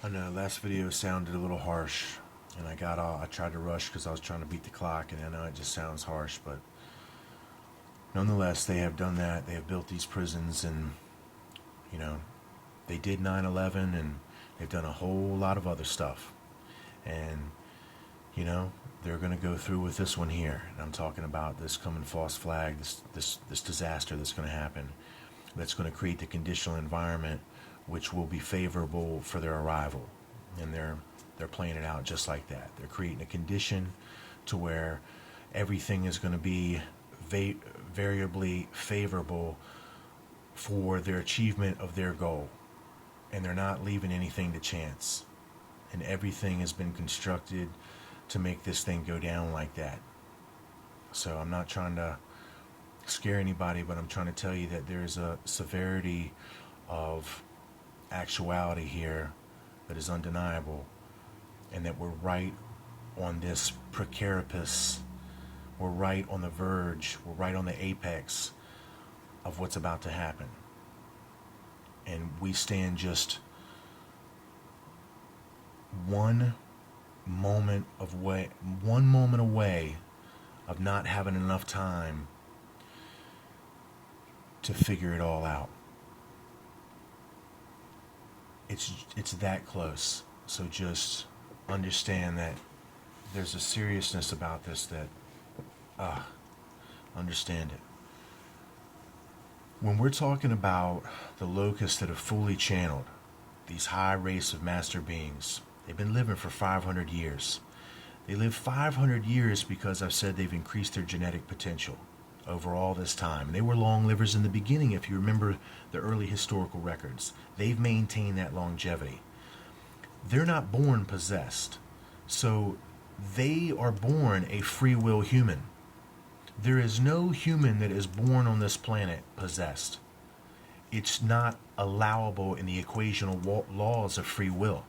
I know last video sounded a little harsh, and I tried to rush because I was trying to beat the clock, and I know it just sounds harsh, but nonetheless, they have done that. They have built these prisons, and you know, they did 9/11, and they've done a whole lot of other stuff, and they're going to go through with this one here. And I'm talking about this coming false flag, this disaster that's going to happen, that's going to create the conditional environment which will be favorable for their arrival. And they're playing it out just like that. They're creating a condition to where everything is going to be variably favorable for their achievement of their goal. And they're not leaving anything to chance. And everything has been constructed to make this thing go down like that. So I'm not trying to scare anybody, but I'm trying to tell you that there's a severity of actuality here that is undeniable, and that we're right on this precarious, we're right on the verge, we're right on the apex of what's about to happen. And we stand just one moment away of not having enough time to figure it all out. It's that close. So just understand that there's a seriousness about this that understand it. When we're talking about the locusts that have fully channeled, these high race of master beings, they've been living for 500 years. They live 500 years because I've said they've increased their genetic potential over all this time. And they were long livers in the beginning, if you remember the early historical records. They've maintained that longevity. They're not born possessed. So they are born a free will human. There is no human that is born on this planet possessed. It's not allowable in the equational laws of free will.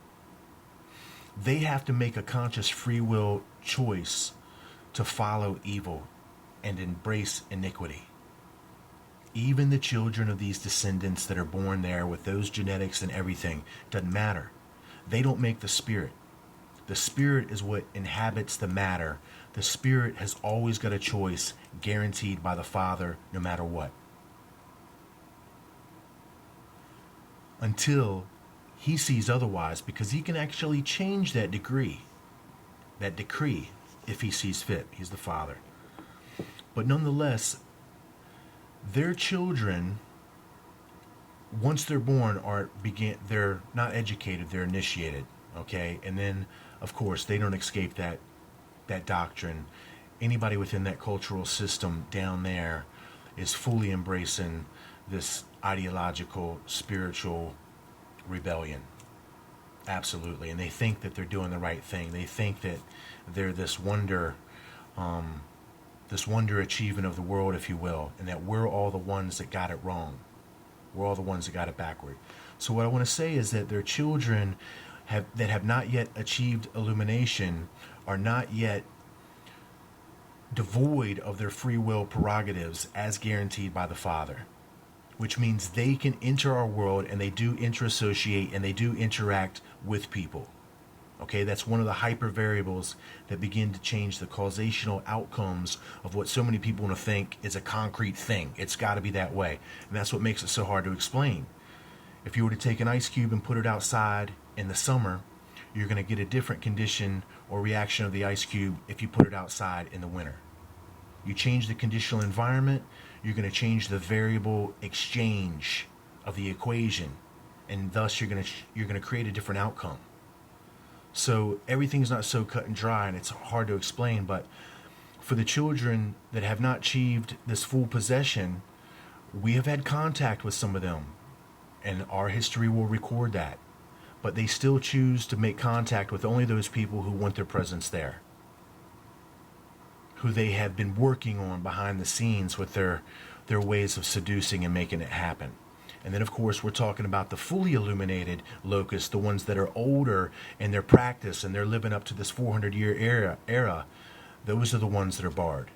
They have to make a conscious free will choice to follow evil and embrace iniquity. Even the children of these descendants that are born there with those genetics and everything, doesn't matter. They don't make the spirit. The spirit is what inhabits the matter. The spirit has always got a choice guaranteed by the Father no matter what. Until he sees otherwise, because he can actually change that decree if he sees fit. He's the Father. But nonetheless, their children, once they're born, they're not educated, they're initiated. Okay? And then, of course, they don't escape that doctrine. Anybody within that cultural system down there is fully embracing this ideological, spiritual rebellion. Absolutely. And they think that they're doing the right thing. They think that they're this wonder achievement of the world, if you will, and that we're all the ones that got it wrong. We're all the ones that got it backward. So what I want to say is that their children that have not yet achieved illumination are not yet devoid of their free will prerogatives as guaranteed by the Father, which means they can enter our world, and they do interassociate, and they do interact with people. Okay, that's one of the hyper variables that begin to change the causational outcomes of what so many people want to think is a concrete thing. It's got to be that way. And that's what makes it so hard to explain. If you were to take an ice cube and put it outside in the summer, you're going to get a different condition or reaction of the ice cube if you put it outside in the winter. You change the conditional environment, you're going to change the variable exchange of the equation, and thus you're going to create a different outcome. So everything's not so cut and dry, and it's hard to explain, but for the children that have not achieved this full possession, we have had contact with some of them, and our history will record that. But they still choose to make contact with only those people who want their presence there, who they have been working on behind the scenes with their ways of seducing and making it happen. And then, of course, we're talking about the fully illuminated locusts, the ones that are older in their practice and they're living up to this 400-year era. Those are the ones that are barred.